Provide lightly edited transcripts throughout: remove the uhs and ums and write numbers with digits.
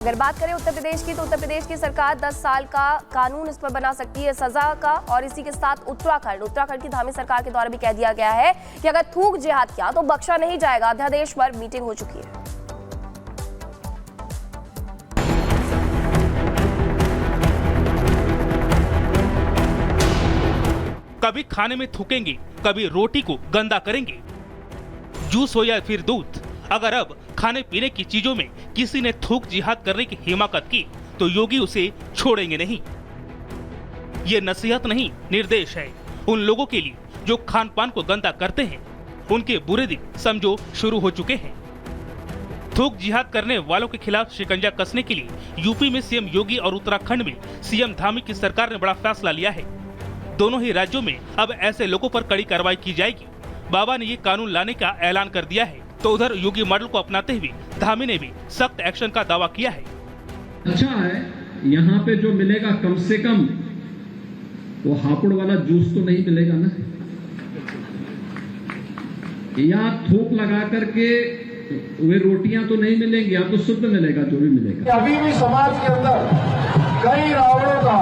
अगर बात करें उत्तर प्रदेश की, तो उत्तर प्रदेश की सरकार 10 साल का कानून इस पर बना सकती है सजा का। और इसी के साथ उत्तराखंड की धामी सरकार के द्वारा भी कह दिया गया है कि अगर थूक जिहाद किया तो बख्शा नहीं जाएगा। अध्यादेश पर मीटिंग हो चुकी है। कभी खाने में थूकेंगे, कभी रोटी को गंदा करेंगे, जूस हो या फिर दूध। अगर अब खाने पीने की चीजों में किसी ने थूक जिहाद करने की हिमाकत की तो योगी उसे छोड़ेंगे नहीं। ये नसीहत नहीं, निर्देश है उन लोगों के लिए जो खान पान को गंदा करते हैं। उनके बुरे दिन समझो शुरू हो चुके हैं। थूक जिहाद करने वालों के खिलाफ शिकंजा कसने के लिए यूपी में सीएम योगी और उत्तराखंड में सीएम धामी की सरकार ने बड़ा फैसला लिया है। दोनों ही राज्यों में अब ऐसे लोगों पर कड़ी कार्रवाई की जाएगी। बाबा ने ये कानून लाने का ऐलान कर दिया है, तो उधर योगी मॉडल को अपनाते हुए धामी ने भी सख्त एक्शन का दावा किया है। अच्छा है, यहाँ पे जो मिलेगा कम से कम वो हापुड़ वाला जूस तो नहीं मिलेगा ना, या थूक लगा करके वे रोटियां तो नहीं मिलेंगी, या तो शुद्ध मिलेगा जो भी मिलेगा। अभी भी समाज के अंदर कई रावणों का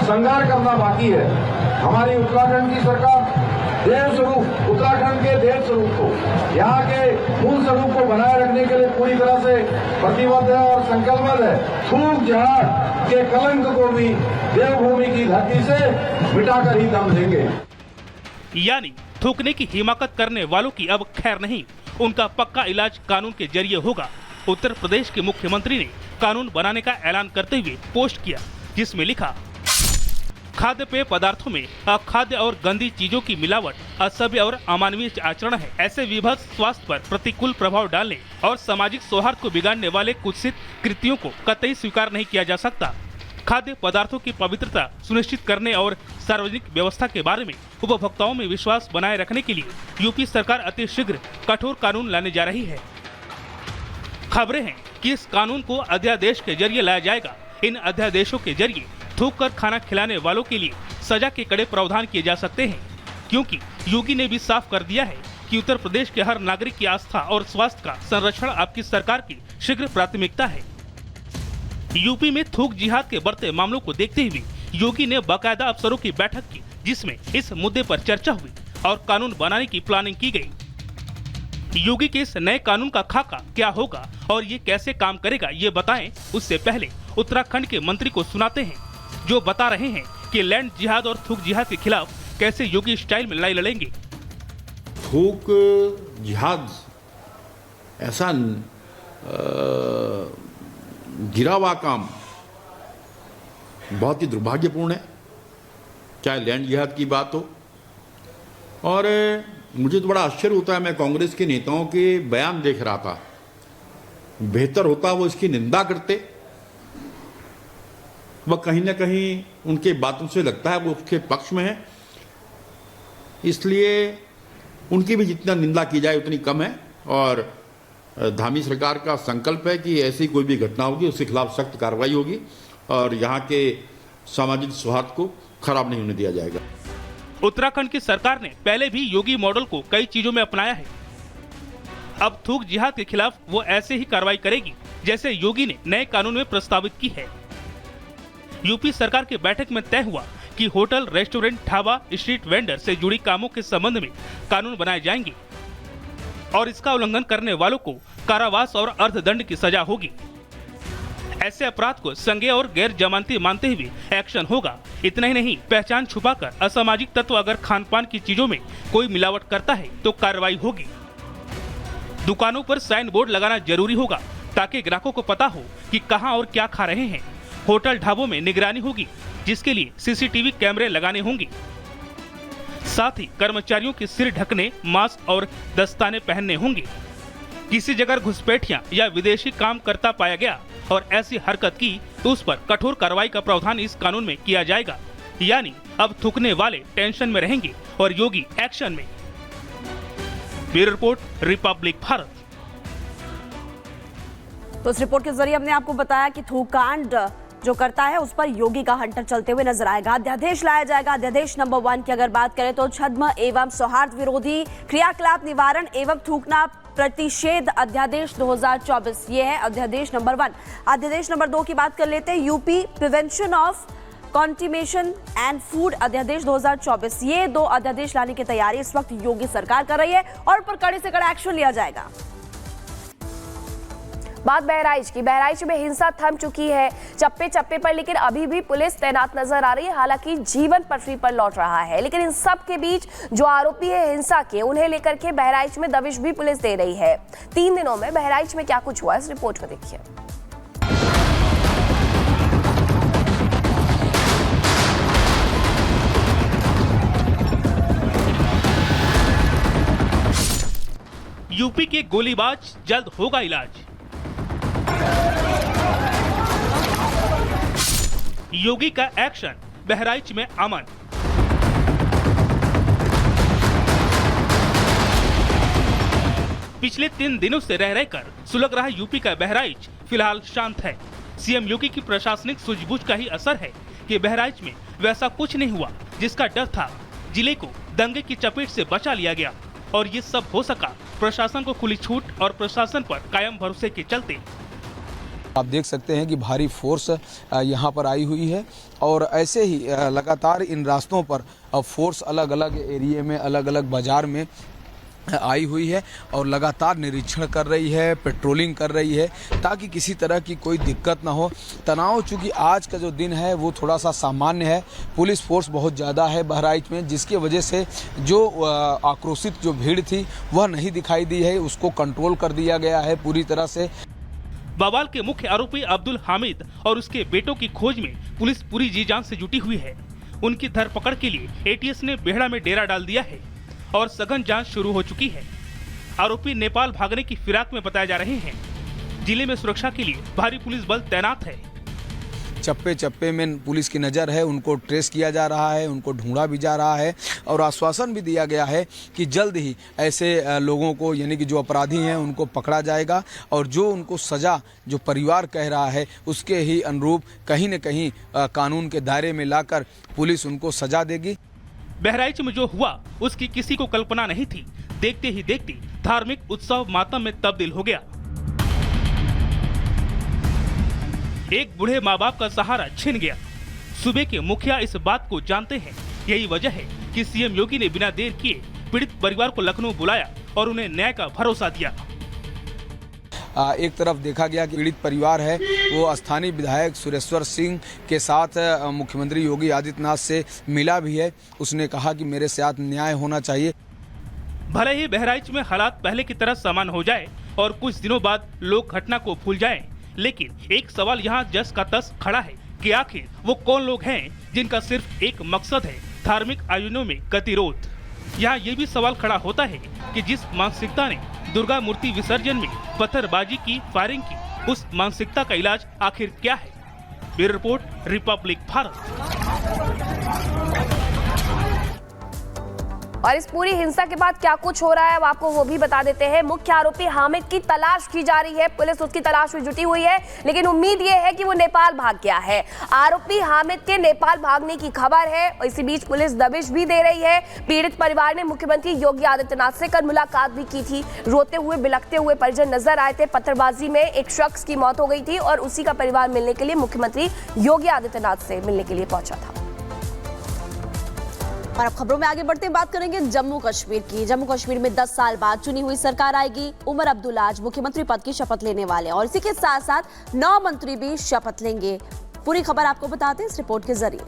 संहार करना बाकी है। हमारी उत्तराखंड की सरकार देव स्वरूप उत्तराखंड के देव स्वरूप को, यहाँ के मूल स्वरूप को बनाए रखने के लिए पूरी तरह से प्रतिबद्ध है और संकल्पबद्ध है। थूक जिहाद के कलंक को भी देवभूमि की धरती से मिटाकर ही दम देंगे। यानी थूकने की हिमाकत करने वालों की अब खैर नहीं, उनका पक्का इलाज कानून के जरिए होगा। उत्तर प्रदेश के मुख्यमंत्री ने कानून बनाने का ऐलान करते हुए पोस्ट किया, जिसमें लिखा, खाद्य पेय पदार्थों में अखाद्य और गंदी चीजों की मिलावट असभ्य और अमानवीय आचरण है। ऐसे विभत्स स्वास्थ्य पर प्रतिकूल प्रभाव डालने और सामाजिक सौहार्द को बिगाड़ने वाले कुत्सित कृत्यों को कतई स्वीकार नहीं किया जा सकता। खाद्य पदार्थों की पवित्रता सुनिश्चित करने और सार्वजनिक व्यवस्था के बारे में उपभोक्ताओं में विश्वास बनाए रखने के लिए यूपी सरकार अति शीघ्र कठोर कानून लाने जा रही है। खबरें हैं कि इस कानून को अध्यादेश के जरिए लाया जाएगा। इन अध्यादेशों के जरिए थूक कर खाना खिलाने वालों के लिए सजा के कड़े प्रावधान किए जा सकते हैं, क्योंकि योगी ने भी साफ कर दिया है कि उत्तर प्रदेश के हर नागरिक की आस्था और स्वास्थ्य का संरक्षण आपकी सरकार की शीघ्र प्राथमिकता है। यूपी में थूक जिहाद के बढ़ते मामलों को देखते हुए योगी ने बाकायदा अफसरों की बैठक की, जिसमें इस मुद्दे पर चर्चा हुई और कानून बनाने की प्लानिंग की गई। योगी के इस नए कानून का खाका क्या होगा और ये कैसे काम करेगा, ये बताएं उससे पहले उत्तराखंड के मंत्री को सुनाते हैं, जो बता रहे हैं कि लैंड जिहाद और थूक जिहाद के खिलाफ कैसे योगी स्टाइल में लड़ाई लड़ेंगे। थूक जिहाद ऐसा गिरा हुआ काम बहुत ही दुर्भाग्यपूर्ण है, चाहे लैंड जिहाद की बात हो। और मुझे तो बड़ा आश्चर्य होता है, मैं कांग्रेस के नेताओं के बयान देख रहा था, बेहतर होता वो इसकी निंदा करते। वह कहीं ना कहीं उनके बातों से लगता है वो उसके पक्ष में है, इसलिए उनकी भी जितना निंदा की जाए उतनी कम है। और धामी सरकार का संकल्प है कि ऐसी कोई भी घटना होगी उसके खिलाफ सख्त कार्रवाई होगी और यहाँ के सामाजिक सौहार्द को खराब नहीं होने दिया जाएगा। उत्तराखंड की सरकार ने पहले भी योगी मॉडल को कई चीजों में अपनाया है। अब थूक जिहाद के खिलाफ वो ऐसे ही कार्रवाई करेगी जैसे योगी ने नए कानून में प्रस्तावित की है। यूपी सरकार की बैठक में तय हुआ कि hotel, restaurant, dhaba, street vendor से जुड़ी कामों के संबंध में कानून बनाए जाएंगे और इसका उल्लंघन करने वालों को कारावास और अर्थदंड की सजा होगी। ऐसे अपराध को संज्ञेय और गैर जमानती मानते हुए एक्शन होगा। इतना ही नहीं, पहचान छुपाकर असामाजिक तत्व अगर खान पान की चीजों में कोई मिलावट करता है तो कार्रवाई होगी। दुकानों पर साइन बोर्ड लगाना जरूरी होगा ताकि ग्राहकों को पता हो कि कहां और क्या खा रहे हैं। होटल, ढाबों में निगरानी होगी, जिसके लिए सीसीटीवी कैमरे लगाने होंगे। साथ ही कर्मचारियों के सिर ढकने, मास्क और दस्ताने पहनने होंगे। किसी जगह घुसपैठियां या विदेशी काम करता पाया गया और ऐसी हरकत की तो उस पर कठोर कार्रवाई का प्रावधान इस कानून में किया जाएगा। यानी अब थूकने वाले टेंशन में रहेंगे और योगी एक्शन में। Bureau report, Republic Bharat. तो इस रिपोर्ट के जरिए हमने आपको बताया कि थूक कांड जो करता है उस पर योगी का हंटर चलते हुए नजर आएगा। अध्यादेश लाया जाएगा। अध्यादेश नंबर 1 की अगर बात करें तो छद्म एवं सौहार्द विरोधी क्रियाकलाप निवारण एवं थूकना प्रतिषेध अध्यादेश 2024, ये है अध्यादेश नंबर 1। अध्यादेश नंबर 2 की बात कर लेते हैं। UP prevention of contamination and food अध्यादेश 2024, ये 2 अध्यादेश लाने की तैयारी इस वक्त योगी सरकार कर रही है और पर कड़े से कड़ा एक्शन लिया जाएगा। बात बहराइच की। बहराइच में हिंसा थम चुकी है चप्पे चप्पे पर, लेकिन अभी भी पुलिस तैनात नजर आ रही है। हालांकि जीवन पटरी पर लौट रहा है, लेकिन इन सब के बीच जो आरोपी है हिंसा के, उन्हें लेकर के बहराइच में दबिश भी पुलिस दे रही है। 3 दिनों में बहराइच में क्या कुछ हुआ, इस रिपोर्ट में देखिए। यूपी के गोलीबाज जल्द होगा इलाज। योगी का एक्शन, बहराइच में अमन। पिछले 3 दिनों से रह रहकर सुलग रहा यूपी का बहराइच फिलहाल शांत है। सीएम योगी की प्रशासनिक सूझबूझ का ही असर है कि बहराइच में वैसा कुछ नहीं हुआ जिसका डर था। जिले को दंगे की चपेट से बचा लिया गया और ये सब हो सका प्रशासन को खुली छूट और प्रशासन पर कायम भरोसे के चलते। आप देख सकते हैं कि भारी फोर्स यहाँ पर आई हुई है और ऐसे ही लगातार इन रास्तों पर फोर्स अलग अलग एरिया में, अलग अलग बाजार में आई हुई है और लगातार निरीक्षण कर रही है, पेट्रोलिंग कर रही है ताकि किसी तरह की कोई दिक्कत ना हो। तनाव चूंकि आज का जो दिन है वो थोड़ा सा सामान्य है, पुलिस फोर्स बहुत ज़्यादा है बहराइच में, जिसकी वजह से जो आक्रोशित जो भीड़ थी वह नहीं दिखाई दी है, उसको कंट्रोल कर दिया गया है पूरी तरह से। बवाल के मुख्य आरोपी अब्दुल हामिद और उसके बेटों की खोज में पुलिस पूरी जी जान से जुटी हुई है। उनकी धरपकड़ के लिए एटीएस ने बेहड़ा में डेरा डाल दिया है और सघन जांच शुरू हो चुकी है। आरोपी नेपाल भागने की फिराक में बताए जा रहे हैं। जिले में सुरक्षा के लिए भारी पुलिस बल तैनात है। चप्पे चप्पे में पुलिस की नज़र है, उनको ट्रेस किया जा रहा है, उनको ढूंढा भी जा रहा है और आश्वासन भी दिया गया है कि जल्द ही ऐसे लोगों को, यानी कि जो अपराधी हैं उनको पकड़ा जाएगा और जो उनको सज़ा जो परिवार कह रहा है उसके ही अनुरूप कहीं न कहीं कानून के दायरे में लाकर पुलिस उनको सज़ा देगी। बहराइच में जो हुआ उसकी किसी को कल्पना नहीं थी। देखते ही देखते धार्मिक उत्सव मातम में तब्दील हो गया। एक बूढ़े माँ बाप का सहारा छिन गया। सूबे के मुखिया इस बात को जानते हैं। यही वजह है कि सीएम योगी ने बिना देर किए पीड़ित परिवार को लखनऊ बुलाया और उन्हें न्याय का भरोसा दिया। एक तरफ देखा गया कि पीड़ित परिवार है वो स्थानीय विधायक सुरेश्वर सिंह के साथ मुख्यमंत्री योगी आदित्यनाथ से मिला भी है। उसने कहा कि मेरे साथ न्याय होना चाहिए। भले ही बहराइच में हालात पहले की तरह सामान्य हो जाए और कुछ दिनों बाद लोग घटना को भूल जाएं, लेकिन एक सवाल यहाँ जस का तस खड़ा है कि आखिर वो कौन लोग हैं जिनका सिर्फ एक मकसद है, धार्मिक आयोजनों में गतिरोध। यहाँ ये भी सवाल खड़ा होता है कि जिस मानसिकता ने दुर्गा मूर्ति विसर्जन में पत्थरबाजी की, फायरिंग की, उस मानसिकता का इलाज आखिर क्या है। Bureau report, Republic Bharat. और इस पूरी हिंसा के बाद क्या कुछ हो रहा है, अब आपको वो भी बता देते हैं। मुख्य आरोपी हामिद की तलाश की जा रही है, पुलिस उसकी तलाश में जुटी हुई है, लेकिन उम्मीद ये है कि वो नेपाल भाग गया है। आरोपी हामिद के नेपाल भागने की खबर है। इसी बीच पुलिस दबिश भी दे रही है। पीड़ित परिवार ने मुख्यमंत्री योगी आदित्यनाथ से कल मुलाकात भी की थी। रोते हुए, बिलखते हुए परिजन नजर आए थे। पत्थरबाजी में एक शख्स की मौत हो गई थी और उसी का परिवार मिलने के लिए मुख्यमंत्री योगी आदित्यनाथ से मिलने के लिए पहुंचा था। और अब खबरों में आगे बढ़ते हैं, बात करेंगे जम्मू कश्मीर की। जम्मू कश्मीर में 10 साल बाद चुनी हुई सरकार आएगी। उमर अब्दुल्ला आज मुख्यमंत्री पद की शपथ लेने वाले और इसी के साथ साथ 9 मंत्री भी शपथ लेंगे। पूरी खबर आपको बताते हैं इस रिपोर्ट के जरिए।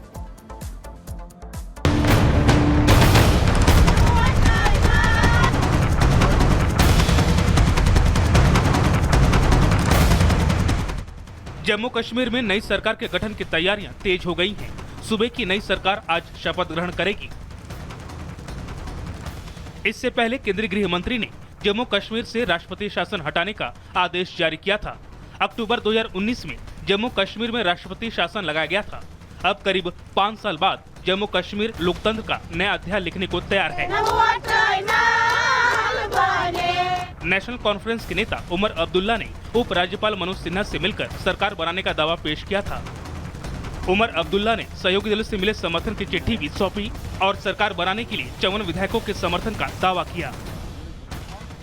जम्मू कश्मीर में नई सरकार के गठन की तैयारियां तेज हो गई हैं। सूबे की नई सरकार आज शपथ ग्रहण करेगी। इससे पहले केंद्रीय गृह मंत्री ने जम्मू कश्मीर से राष्ट्रपति शासन हटाने का आदेश जारी किया था। अक्टूबर 2019 में जम्मू कश्मीर में राष्ट्रपति शासन लगाया गया था। अब करीब 5 साल बाद जम्मू कश्मीर लोकतंत्र का नया अध्याय लिखने को तैयार है। नेशनल कॉन्फ्रेंस के नेता उमर अब्दुल्ला ने उप राज्यपाल मनोज सिन्हा से मिलकर सरकार बनाने का दावा पेश किया था। उमर अब्दुल्ला ने सहयोगी दलों से मिले समर्थन की चिट्ठी भी सौंपी और सरकार बनाने के लिए 54 विधायकों के समर्थन का दावा किया।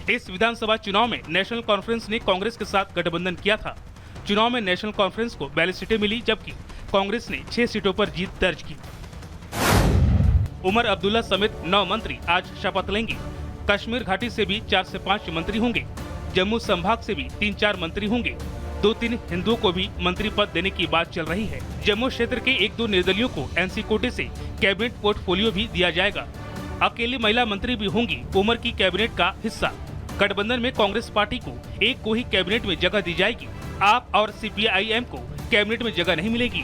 इस विधानसभा चुनाव में नेशनल कॉन्फ्रेंस ने कांग्रेस के साथ गठबंधन किया था। चुनाव में नेशनल कॉन्फ्रेंस को 42 सीटें मिली, जबकि कांग्रेस ने 6 सीटों पर जीत दर्ज की। उमर अब्दुल्ला समेत 9 मंत्री आज शपथ लेंगे। कश्मीर घाटी से भी 4 से 5 मंत्री होंगे। जम्मू संभाग से भी 3-4 मंत्री होंगे। 2-3 हिंदुओं को भी मंत्री पद देने की बात चल रही है। जम्मू क्षेत्र के 1-2 निर्दलियों को एनसी कोटे से कैबिनेट पोर्टफोलियो भी दिया जाएगा। अकेली महिला मंत्री भी होंगी उमर की कैबिनेट का हिस्सा। गठबंधन में कांग्रेस पार्टी को एक को ही कैबिनेट में जगह दी जाएगी। आप और CPIM को कैबिनेट में जगह नहीं मिलेगी।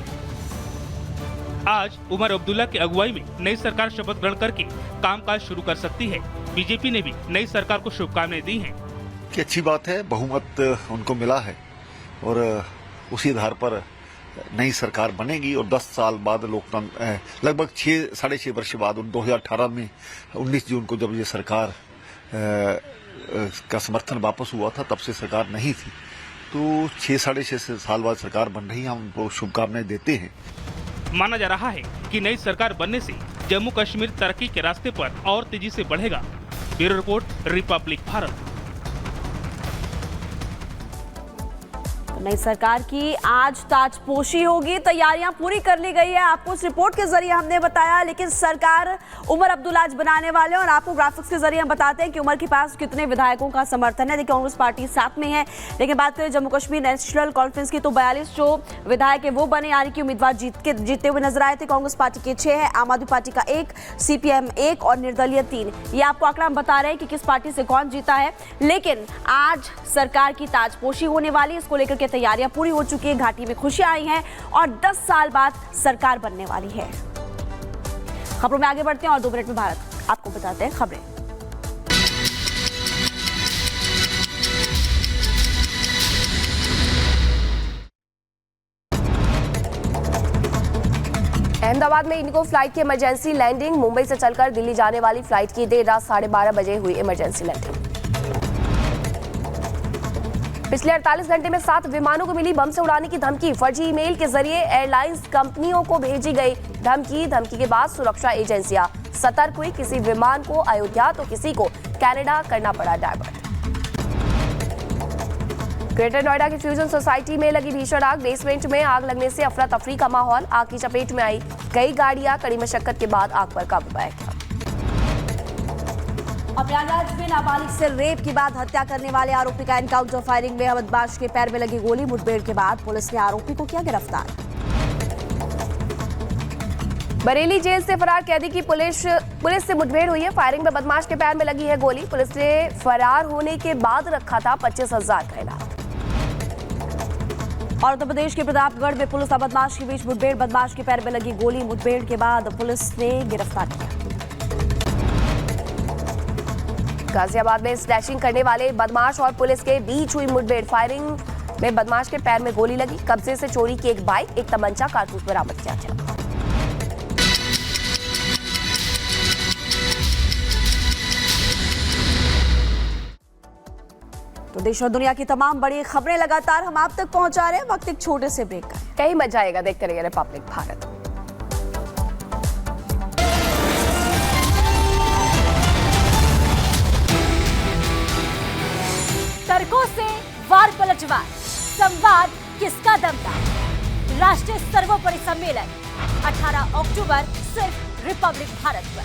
आज उमर अब्दुल्ला की अगुवाई में नई सरकार शपथ ग्रहण करके कामकाज शुरू कर सकती है। बीजेपी ने भी नई सरकार को शुभकामनाएं दी हैं। कि अच्छी बात है, बहुमत उनको मिला है और उसी आधार पर नई सरकार बनेगी और 10 साल बाद लोकतंत्र लगभग 6-6.5 वर्ष बाद 2018 में 19 जून को जब ये सरकार का समर्थन वापस हुआ था, तब से सरकार नहीं थी। तो 6-6.5 साल बाद सरकार बन रही है, हम उनको शुभकामनाएं देते हैं। माना जा रहा है कि नई सरकार बनने से जम्मू कश्मीर तरक्की के रास्ते पर और तेजी से बढ़ेगा। Bureau report, Republic Bharat. नई सरकार की आज ताजपोशी होगी, तैयारियां पूरी कर ली गई है। आपको इस रिपोर्ट के जरिए हमने बताया, लेकिन सरकार उमर अब्दुल्ला आज बनाने वाले हैं और आपको ग्राफिक्स के जरिए हम बताते हैं कि उमर के पास कितने विधायकों का समर्थन है। देखिए, कांग्रेस पार्टी साथ में है, लेकिन बात करें जम्मू कश्मीर नेशनल कॉन्फ्रेंस की तो 42 जो विधायक है वो बने, यानी कि उम्मीदवार जीतते हुए नजर आए थे। कांग्रेस पार्टी के 6 है, आम आदमी पार्टी का 1, CPIM 1 और निर्दलीय 3। ये आपको आंकड़ा हम बता रहे हैं कि किस पार्टी से कौन जीता है। लेकिन आज सरकार की ताजपोशी होने वाली, इसको लेकर के तैयारियां पूरी हो चुकी है। घाटी में खुशियां आई हैं और 10 साल बाद सरकार बनने वाली है। खबरों में आगे बढ़ते हैं और 2 मिनट में भारत आपको बताते हैं खबरें। अहमदाबाद में इंडिगो फ्लाइट की इमरजेंसी लैंडिंग। मुंबई से चलकर दिल्ली जाने वाली फ्लाइट की देर रात 12:30 बजे हुई इमरजेंसी लैंडिंग। पिछले 48 घंटे में 7 विमानों को मिली बम से उड़ाने की धमकी। फर्जी ईमेल के जरिए एयरलाइंस कंपनियों को भेजी गई धमकी के बाद सुरक्षा एजेंसियां सतर्क हुई। किसी विमान को अयोध्या तो किसी को कनाडा करना पड़ा डायवर्ट। ग्रेटर नोएडा की फ्यूजन सोसाइटी में लगी भीषण आग। बेसमेंट में आग लगने से अफरा तफरी का माहौल। आग की चपेट में आई कई गाड़ियां। कड़ी मशक्कत के बाद आग पर काबू पाया गया। और प्रयागराज में नाबालिग से रेप के बाद हत्या करने वाले आरोपी का एनकाउंटर। फायरिंग में बदमाश के पैर में लगी गोली। मुठभेड़ के बाद पुलिस ने आरोपी को किया गिरफ्तार। बरेली जेल से फरार कैदी की पुलिस से मुठभेड़ हुई है। फायरिंग में बदमाश के पैर में लगी है गोली। पुलिस ने फरार होने के बाद रखा था 25,000 का इनाम। और उत्तर प्रदेश के प्रतापगढ़ में पुलिस और बदमाश के बीच मुठभेड़। बदमाश के पैर में लगी गोली। मुठभेड़ के बाद पुलिस ने गिरफ्तार किया। गाजियाबाद में स्लैशिंग करने वाले बदमाश और पुलिस के बीच हुई मुठभेड़। फायरिंग में बदमाश के पैर में गोली लगी। कब्जे से चोरी की एक बाइक, एक तमंचा, कारतूस बरामद किया गया। तो देश और दुनिया की तमाम बड़ी खबरें लगातार हम आप तक पहुंचा रहे हैं। वक्त एक छोटे से ब्रेक का है। कहीं मजा आएगा, देखते रहिए रिपब्लिक भारत। तर्कों से वार पलटवार, संवाद किसका दमदार। राष्ट्रीय सर्वोपरि सम्मेलन 18 अक्टूबर सिर्फ रिपब्लिक भारत पर।